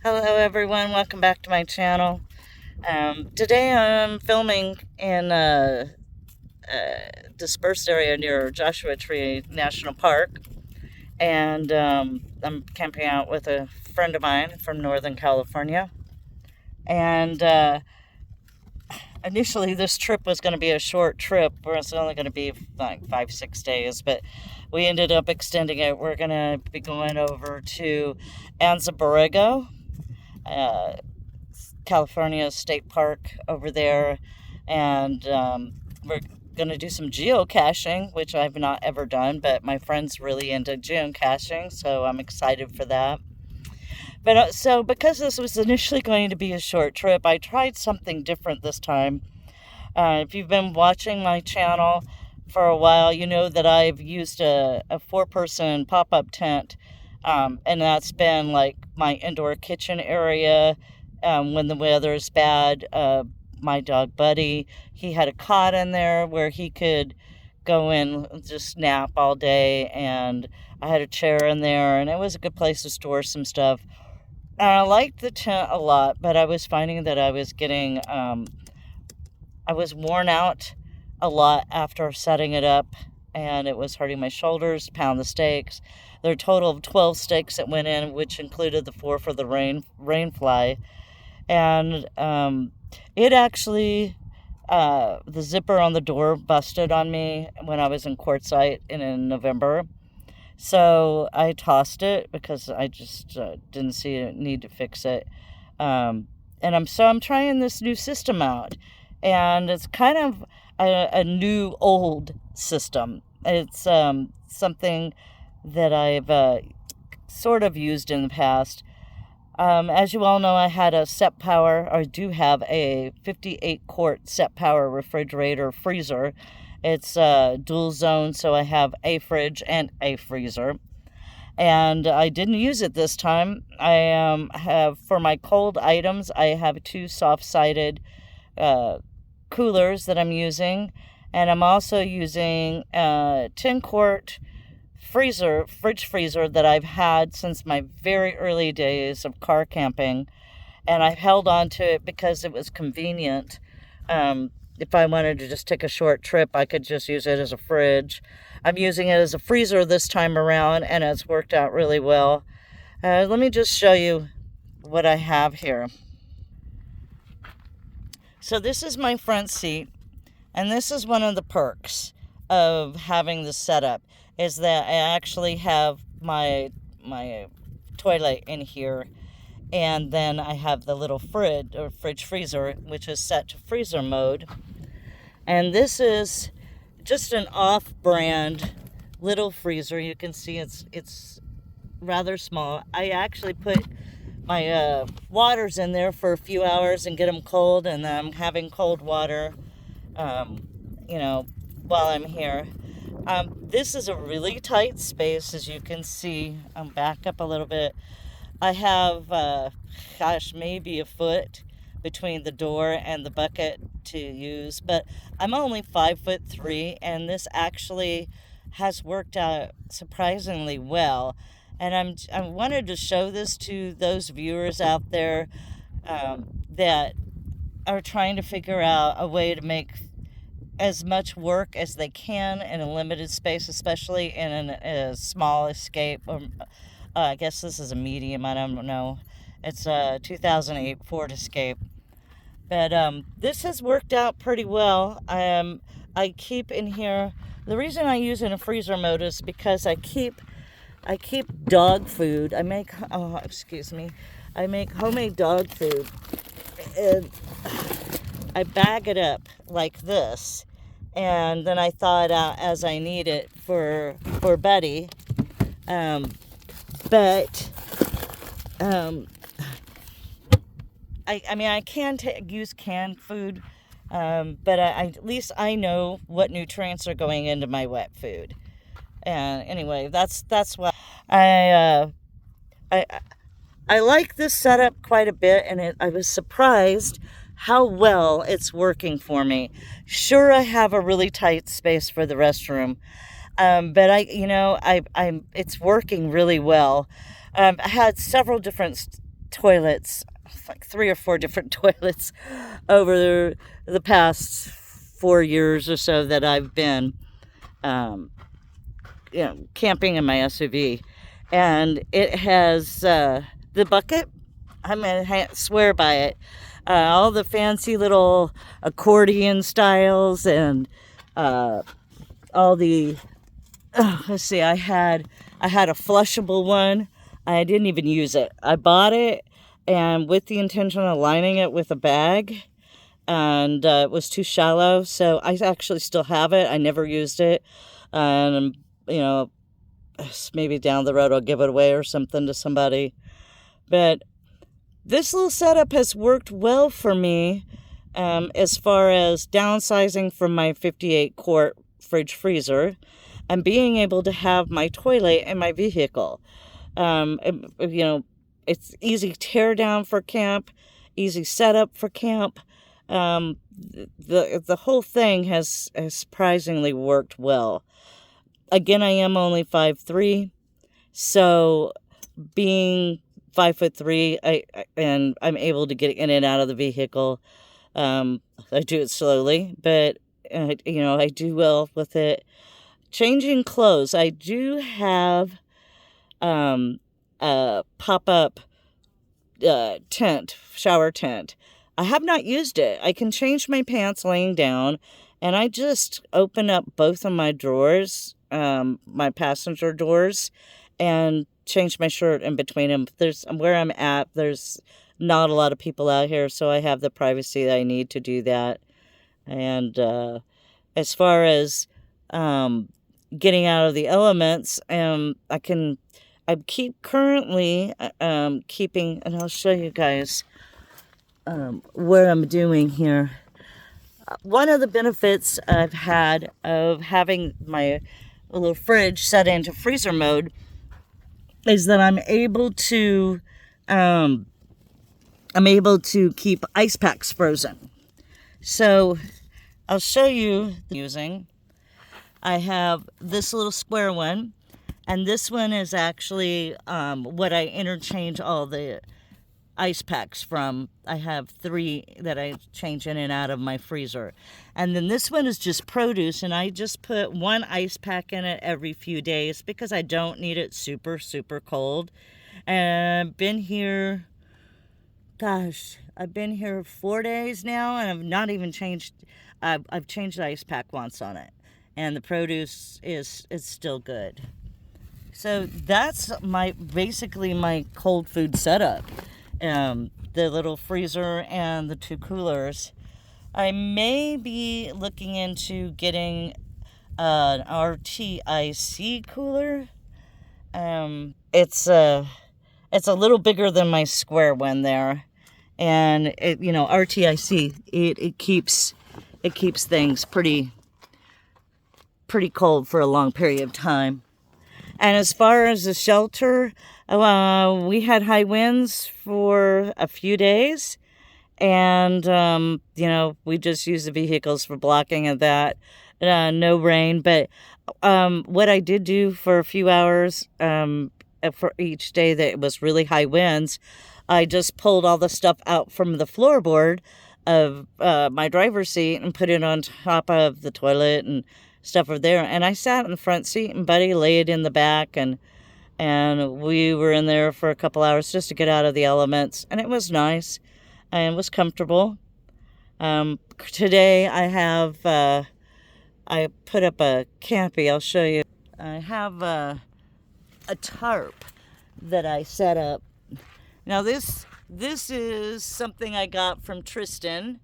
Hello, everyone. Welcome back to my channel. Today I'm filming in a dispersed area near Joshua Tree National Park, and I'm camping out with a friend of mine from Northern California. And initially, this trip was going to be a short trip, where it's only going to be like 5, 6 days, but we ended up extending it. We're going to be going over to Anza Borrego, uh, California State Park over there, and we're going to do some geocaching, which I've not ever done, but my friend's really into geocaching, so I'm excited for that. But so, because this was initially going to be a short trip, I tried something different this time. If you've been watching my channel for a while, you know that I've used a four-person pop-up tent, and that's been like my indoor kitchen area when the weather is bad. My dog Buddy, he had a cot in there where he could go in and just nap all day, and I had a chair in there, and it was a good place to store some stuff. And I liked the tent a lot, but I was finding that I was worn out a lot after setting it up, and it was hurting my shoulders to pound the stakes. There are a total of 12 stakes that went in, which included the four for the rainfly. And it actually, the zipper on the door busted on me when I was in Quartzsite in November. So I tossed it because I just didn't see a need to fix it. And I'm trying this new system out, and it's kind of a new old system. It's something that I've sort of used in the past. As you all know, I had a Set Power, or do have a 58 quart Set Power refrigerator freezer. It's dual zone, so I have a fridge and a freezer. And I didn't use it this time. I have, for my cold items, I have two soft-sided uh, coolers that I'm using. And I'm also using a 10 quart fridge freezer that I've had since my very early days of car camping, and I've held on to it because it was convenient. If I wanted to just take a short trip, I could just use it as a fridge. I'm using it as a freezer this time around, and it's worked out really well. Let me just show you what I have here. So this is my front seat, and this is one of the perks of having this setup, is that I actually have my toilet in here, and then I have the little fridge freezer, which is set to freezer mode. And this is just an off-brand little freezer. You can see it's rather small. I actually put my waters in there for a few hours and get them cold, and then I'm having cold water, um, you know, while I'm here. This is a really tight space, as you can see. I'm back up a little bit. I have, maybe a foot between the door and the bucket to use, but I'm only 5'3", and this actually has worked out surprisingly well. And I wanted to show this to those viewers out there that are trying to figure out a way to make as much work as they can in a limited space, especially in a small Escape. Or I guess this is a medium. I don't know. It's a 2008 Ford Escape. But this has worked out pretty well. I keep in here. The reason I use it in a freezer mode is because I keep dog food. Excuse me. I make homemade dog food, and I bag it up like this, and then I thaw it out as I need it for Buddy. But I can use canned food, but at least I know what nutrients are going into my wet food. And anyway, that's why I I I like this setup quite a bit, and I was surprised how well it's working for me. Sure, I have a really tight space for the restroom, but it's working really well. I had several different toilets, like 3 or 4 different toilets over the past 4 years or so that I've been camping in my SUV. And it has the bucket, I'm going to swear by it. All the fancy little accordion styles and all the, let's see, I had a flushable one. I didn't even use it. I bought it and with the intention of lining it with a bag, and it was too shallow, so I actually still have it. I never used it, and maybe down the road I'll give it away or something to somebody. But this little setup has worked well for me as far as downsizing from my 58-quart fridge freezer and being able to have my toilet in my vehicle. It's easy tear down for camp, easy setup for camp. The whole thing has surprisingly worked well. Again, I am only 5'3", so being 5'3", and I'm able to get in and out of the vehicle. I do it slowly, but I do well with it. Changing clothes, I do have a pop-up tent, shower tent. I have not used it. I can change my pants laying down, and I just open up both of my drawers, my passenger doors, and change my shirt in between them. Where I'm at, there's not a lot of people out here, so I have the privacy that I need to do that. And as far as getting out of the elements, I keep currently keeping, and I'll show you guys what I'm doing here. One of the benefits I've had of having my little fridge set into freezer mode is that I'm able to keep ice packs frozen. So I'll show you using. I have this little square one, and this one is actually what I interchange all the ice packs from. I have 3 that I change in and out of my freezer. And then this one is just produce, and I just put 1 ice pack in it every few days because I don't need it super, super cold. And I've been here, I've been here 4 days now, and I've not even changed, I've changed the ice pack once on it. And the produce is still good. So that's basically my cold food setup. The little freezer and the 2 coolers. I may be looking into getting an RTIC cooler. It's a little bigger than my square one there, and RTIC it keeps things pretty cold for a long period of time. And as far as the shelter, we had high winds for a few days, and we just used the vehicles for blocking of that. No rain, but what I did do for a few hours for each day that it was really high winds, I just pulled all the stuff out from the floorboard of my driver's seat and put it on top of the toilet and stuff over there, and I sat in the front seat and Buddy laid in the back, and we were in there for a couple hours just to get out of the elements, and it was nice and it was comfortable. Today I put up a campy. I'll show you. I have a tarp that I set up. Now this is something I got from Tristan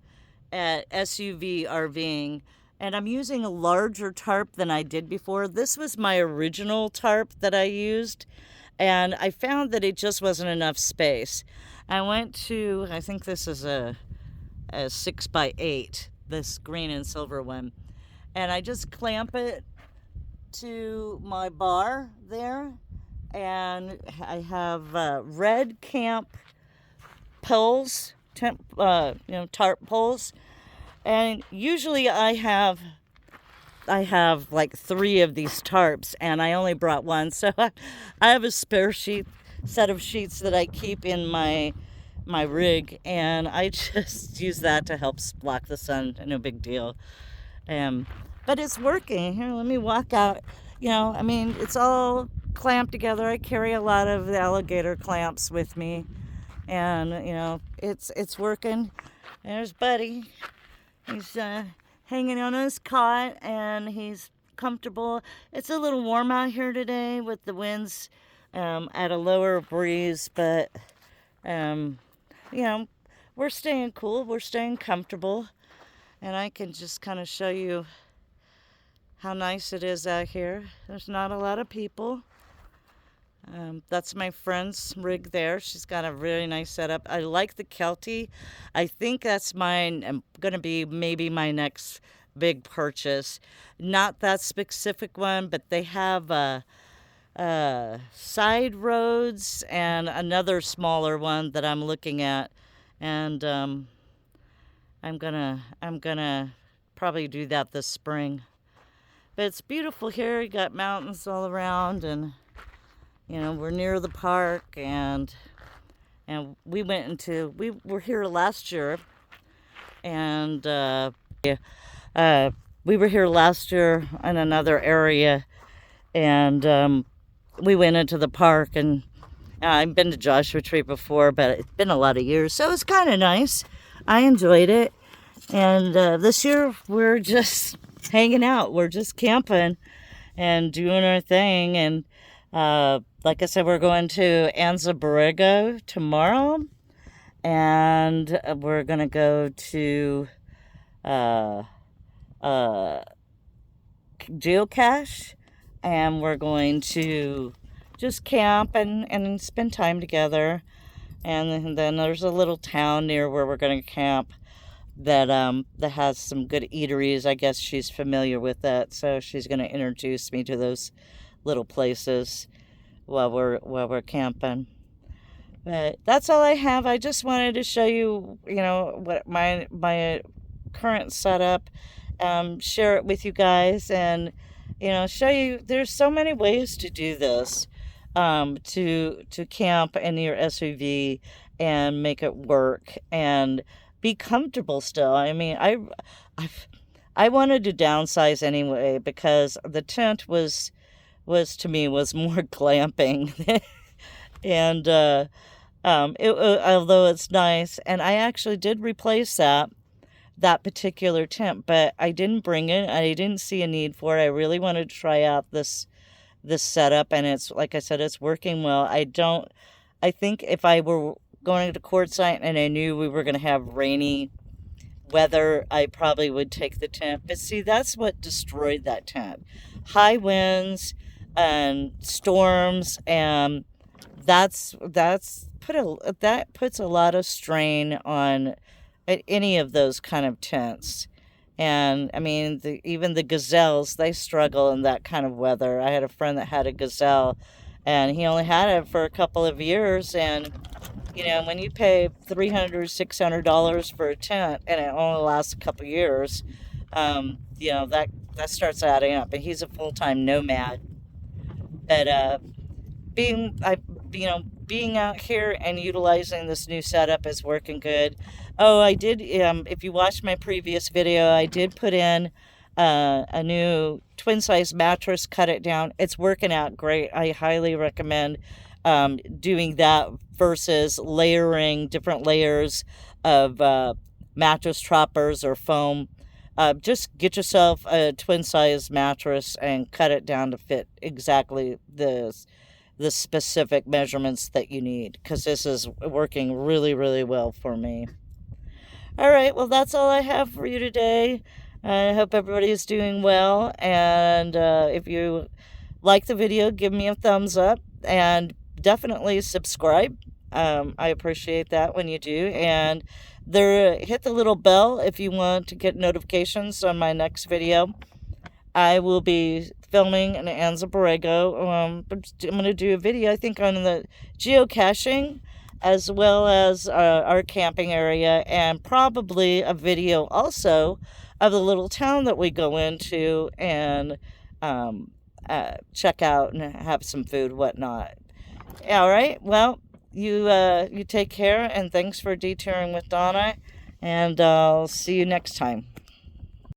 at SUV RVing. And I'm using a larger tarp than I did before. This was my original tarp that I used, and I found that it just wasn't enough space. I went to, I think this is a 6x8, this green and silver one, and I just clamp it to my bar there, and I have red camp poles, tarp poles. And usually I have like 3 of these tarps, and I only brought 1, so I have a spare sheet set of sheets that I keep in my rig, and I just use that to help block the sun. No big deal. Um, but it's working. Here, let me walk out. I mean, it's all clamped together. I carry a lot of the alligator clamps with me, and it's working. There's Buddy. He's hanging on his cot, and he's comfortable. It's a little warm out here today with the winds at a lower breeze, but um, you know, we're staying cool. We're staying comfortable, and I can just kind of show you how nice it is out here. There's not a lot of people. That's my friend's rig there. She's got a really nice setup. I like the Kelty. I think that's mine. I'm going to be maybe my next big purchase. Not that specific one, but they have side roads and another smaller one that I'm looking at. And I'm gonna probably do that this spring. But it's beautiful here. You got mountains all around, and we're near the park, and we were here last year, and we were here last year in another area, and we went into the park, and I've been to Joshua Tree before, but it's been a lot of years, so it's kind of nice. I enjoyed it, and this year we're just hanging out. We're just camping and doing our thing, and like I said, we're going to Anza Borrego tomorrow, and we're going to go to geocache, and we're going to just camp and spend time together. And then there's a little town near where we're going to camp that has some good eateries. I guess she's familiar with that, so she's going to introduce me to those little places while we're camping. But that's all I have. I just wanted to show you, what my current setup, share it with you guys, and show you there's so many ways to do this, to camp in your SUV and make it work and be comfortable still. I mean, I wanted to downsize anyway because the tent was to me was more glamping, and although it's nice, and I actually did replace that particular tent, but I didn't bring it. I didn't see a need for it. I really wanted to try out this setup, and it's, like I said, it's working well. I think if I were going to quartzsite and I knew we were going to have rainy weather, I probably would take the tent. But see, that's what destroyed that tent. High winds and storms, and that puts a lot of strain on any of those kind of tents. And I mean, even the gazelles, they struggle in that kind of weather. I had a friend that had a gazelle, and he only had it for a couple of years. And when you pay $300, $600 for a tent, and it only lasts a couple of years, that starts adding up. And he's a full-time nomad. But being out here and utilizing this new setup is working good. Oh, I did, if you watched my previous video, I did put in a new twin-size mattress, cut it down. It's working out great. I highly recommend doing that versus layering different layers of mattress toppers or foam. Just get yourself a twin-size mattress and cut it down to fit exactly the specific measurements that you need, because this is working really, really well for me. All right, well, that's all I have for you today. I hope everybody is doing well, and if you like the video, give me a thumbs up, and definitely subscribe. I appreciate that when you do, and hit the little bell if you want to get notifications on my next video. I will be filming in Anza Borrego. I'm going to do a video, I think, on the geocaching, as well as our camping area, and probably a video also of the little town that we go into and check out and have some food, whatnot. All right. Well, you take care, and thanks for detouring with Donna, and I'll see you next time.